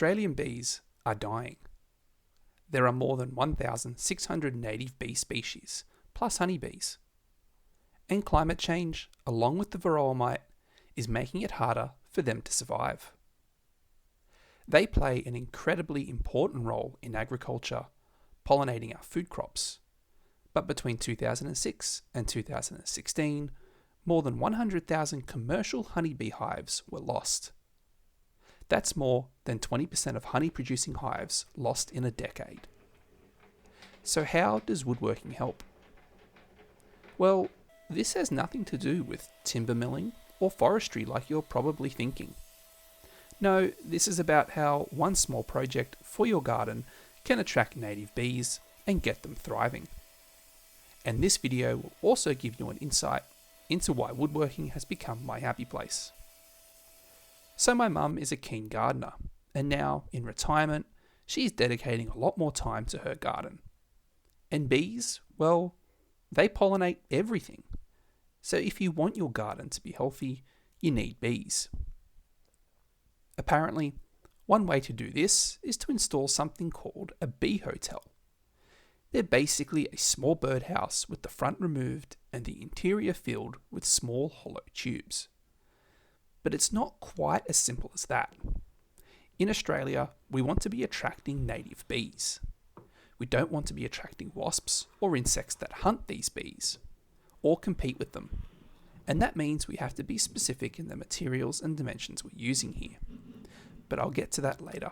Australian bees are dying. There are more than 1,600 native bee species, plus honeybees. And climate change, along with the varroa mite, is making it harder for them to survive. They play an incredibly important role in agriculture, pollinating our food crops. But between 2006 and 2016, more than 100,000 commercial honeybee hives were lost. That's more than 20% of honey-producing hives lost in a decade. So how does woodworking help? Well, this has nothing to do with timber milling or forestry like you're probably thinking. No, this is about how one small project for your garden can attract native bees and get them thriving. And this video will also give you an insight into why woodworking has become my happy place. So my mum is a keen gardener, and now, in retirement, she's dedicating a lot more time to her garden. And bees, well, they pollinate everything. So if you want your garden to be healthy, you need bees. Apparently, one way to do this is to install something called a bee hotel. They're basically a small birdhouse with the front removed and the interior filled with small hollow tubes. But it's not quite as simple as that. In Australia, we want to be attracting native bees. We don't want to be attracting wasps or insects that hunt these bees or compete with them. And that means we have to be specific in the materials and dimensions we're using here. But I'll get to that later.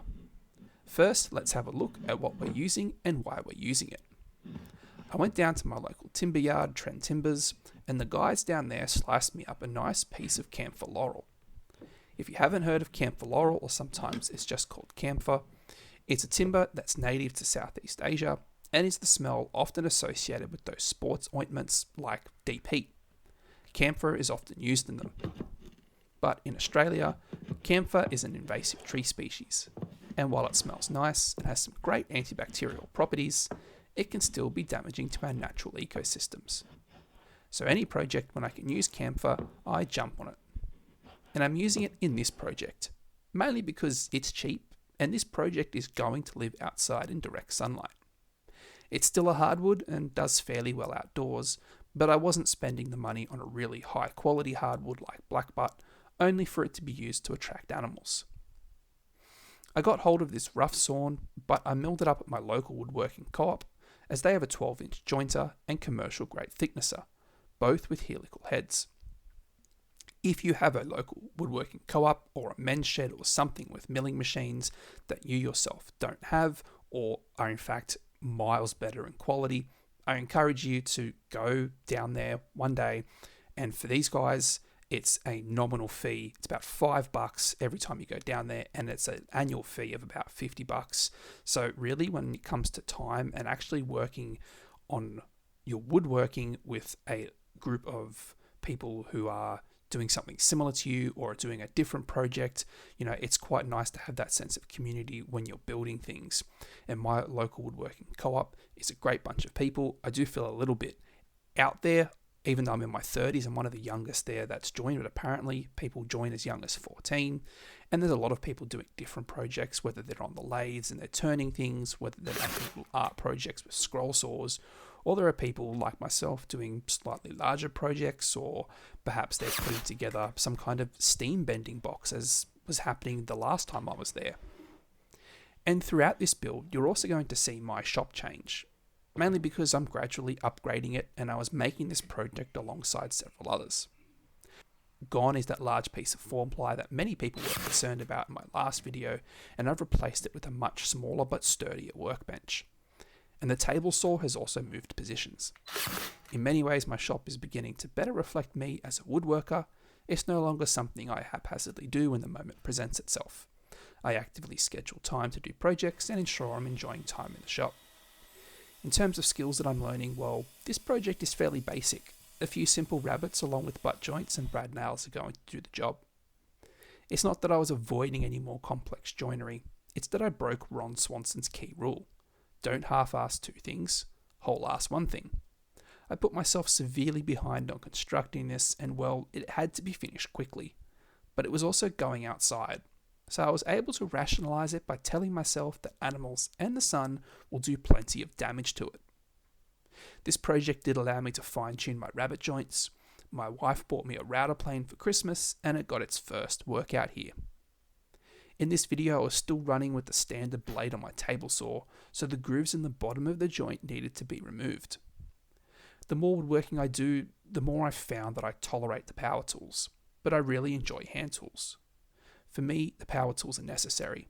First, let's have a look at what we're using and why we're using it. I went down to my local timber yard, Trend Timbers, and the guys down there sliced me up a nice piece of camphor laurel. If you haven't heard of camphor laurel, or sometimes it's just called camphor, it's a timber that's native to Southeast Asia and is the smell often associated with those sports ointments like Deep Heat. Camphor is often used in them. But in Australia, camphor is an invasive tree species, and while it smells nice and has some great antibacterial properties, it can still be damaging to our natural ecosystems. So any project when I can use camphor, I jump on it. And I'm using it in this project, mainly because it's cheap and this project is going to live outside in direct sunlight. It's still a hardwood and does fairly well outdoors, but I wasn't spending the money on a really high quality hardwood like blackbutt, only for it to be used to attract animals. I got hold of this rough sawn, but I milled it up at my local woodworking co-op, as they have a 12-inch jointer and commercial grade thicknesser, both with helical heads. If you have a local woodworking co-op or a men's shed or something with milling machines that you yourself don't have or are in fact miles better in quality, I encourage you to go down there one day, and for these guys it's a nominal fee. It's about $5 every time you go down there, and it's an annual fee of about $50. So really, when it comes to time and actually working on your woodworking with a group of people who are doing something similar to you or doing a different project, it's quite nice to have that sense of community when you're building things. And my local woodworking co-op is a great bunch of people. I do feel a little bit out there, even though I'm in my 30s. I'm one of the youngest there that's joined, but apparently people join as young as 14. And there's a lot of people doing different projects, whether they're on the lathes and they're turning things, whether they're making little art projects with scroll saws, or there are people like myself doing slightly larger projects, or perhaps they're putting together some kind of steam bending box, as was happening the last time I was there. And throughout this build, you're also going to see my shop change, mainly because I'm gradually upgrading it and I was making this project alongside several others. Gone is that large piece of form ply that many people were concerned about in my last video, and I've replaced it with a much smaller but sturdier workbench. And the table saw has also moved positions. In many ways, my shop is beginning to better reflect me as a woodworker. It's no longer something I haphazardly do when the moment presents itself. I actively schedule time to do projects and ensure I'm enjoying time in the shop. In terms of skills that I'm learning, well, this project is fairly basic. A few simple rabbets along with butt joints and brad nails are going to do the job. It's not that I was avoiding any more complex joinery, it's that I broke Ron Swanson's key rule. Don't half-ass two things, whole-ass one thing. I put myself severely behind on constructing this, and well, it had to be finished quickly. But it was also going outside, so I was able to rationalize it by telling myself that animals and the sun will do plenty of damage to it. This project did allow me to fine-tune my rabbet joints. My wife bought me a router plane for Christmas, and it got its first workout here. In this video, I was still running with the standard blade on my table saw, so the grooves in the bottom of the joint needed to be removed. The more woodworking I do, the more I've found that I tolerate the power tools, but I really enjoy hand tools. For me, the power tools are necessary.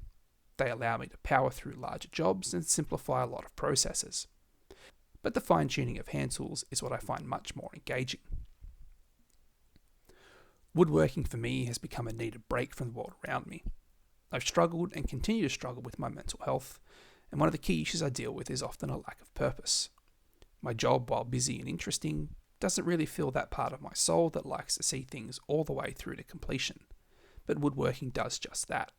They allow me to power through larger jobs and simplify a lot of processes. But the fine-tuning of hand tools is what I find much more engaging. Woodworking for me has become a needed break from the world around me. I've struggled and continue to struggle with my mental health, and one of the key issues I deal with is often a lack of purpose. My job, while busy and interesting, doesn't really feel that part of my soul that likes to see things all the way through to completion. But woodworking does just that.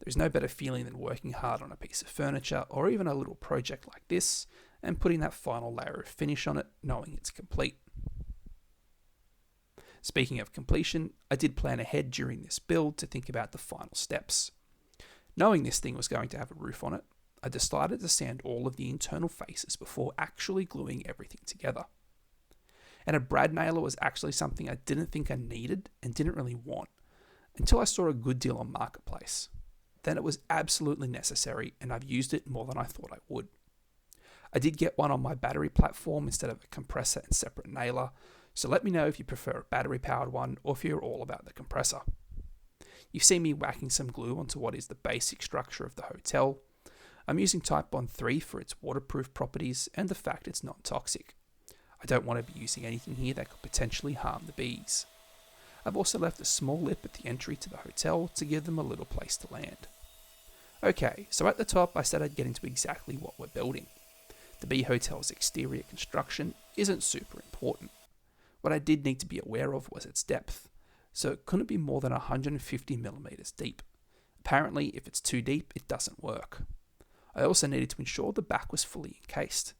There's no better feeling than working hard on a piece of furniture or even a little project like this and putting that final layer of finish on it, knowing it's complete. Speaking of completion, I did plan ahead during this build to think about the final steps. Knowing this thing was going to have a roof on it, I decided to sand all of the internal faces before actually gluing everything together. And a brad nailer was actually something I didn't think I needed and didn't really want, until I saw a good deal on Marketplace. Then it was absolutely necessary, and I've used it more than I thought I would. I did get one on my battery platform instead of a compressor and separate nailer, so let me know if you prefer a battery-powered one or if you're all about the compressor. You've seen me whacking some glue onto what is the basic structure of the hotel. I'm using Type Bond 3 for its waterproof properties and the fact it's non-toxic. I don't want to be using anything here that could potentially harm the bees. I've also left a small lip at the entry to the hotel to give them a little place to land. Okay, so at the top I said I'd get into exactly what we're building. The bee hotel's exterior construction isn't super important. What I did need to be aware of was its depth, so it couldn't be more than 150 millimeters deep. Apparently, if it's too deep, it doesn't work. I also needed to ensure the back was fully encased.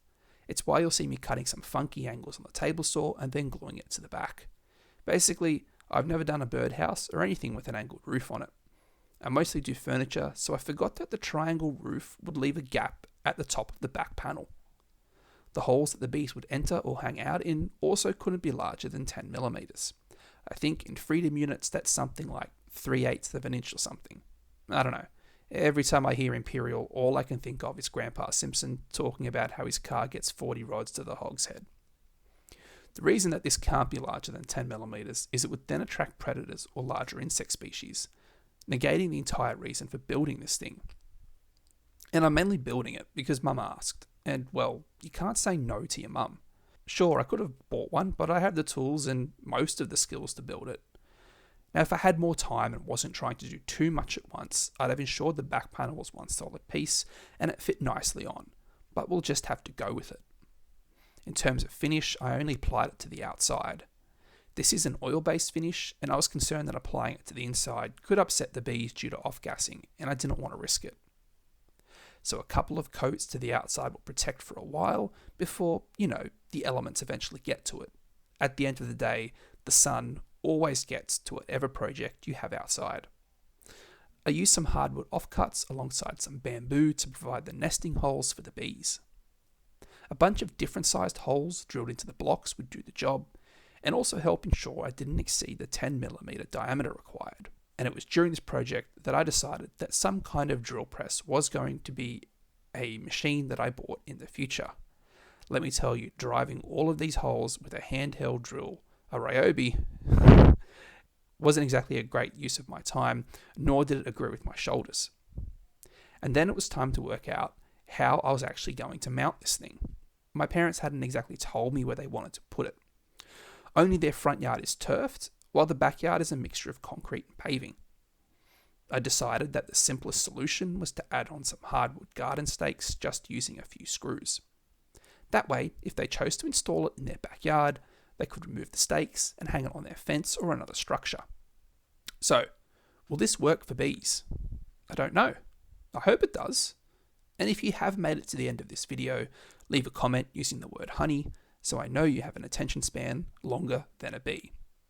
It's why you'll see me cutting some funky angles on the table saw and then gluing it to the back. Basically, I've never done a birdhouse or anything with an angled roof on it. I mostly do furniture, so I forgot that the triangle roof would leave a gap at the top of the back panel. The holes that the bees would enter or hang out in also couldn't be larger than 10 millimeters. I think in freedom units that's something like 3/8 of an inch or something. I don't know. Every time I hear Imperial, all I can think of is Grandpa Simpson talking about how his car gets 40 rods to the hogshead. The reason that this can't be larger than 10 millimeters is it would then attract predators or larger insect species, negating the entire reason for building this thing. And I'm mainly building it because Mum asked, and well, you can't say no to your mum. Sure, I could have bought one, but I had the tools and most of the skills to build it. Now, if I had more time and wasn't trying to do too much at once, I'd have ensured the back panel was one solid piece and it fit nicely on, but we'll just have to go with it. In terms of finish, I only applied it to the outside. This is an oil-based finish, and I was concerned that applying it to the inside could upset the bees due to off-gassing, and I didn't want to risk it. So a couple of coats to the outside will protect for a while before, the elements eventually get to it. At the end of the day, the sun always gets to whatever project you have outside. I used some hardwood offcuts alongside some bamboo to provide the nesting holes for the bees. A bunch of different sized holes drilled into the blocks would do the job, and also help ensure I didn't exceed the 10mm diameter required. And it was during this project that I decided that some kind of drill press was going to be a machine that I bought in the future. Let me tell you, driving all of these holes with a handheld drill, a Ryobi, wasn't exactly a great use of my time, nor did it agree with my shoulders. And then it was time to work out how I was actually going to mount this thing. My parents hadn't exactly told me where they wanted to put it. Only their front yard is turfed, while the backyard is a mixture of concrete and paving. I decided that the simplest solution was to add on some hardwood garden stakes just using a few screws. That way, if they chose to install it in their backyard, they could remove the stakes and hang it on their fence or another structure. So, will this work for bees? I don't know. I hope it does. And if you have made it to the end of this video, leave a comment using the word honey so I know you have an attention span longer than a bee.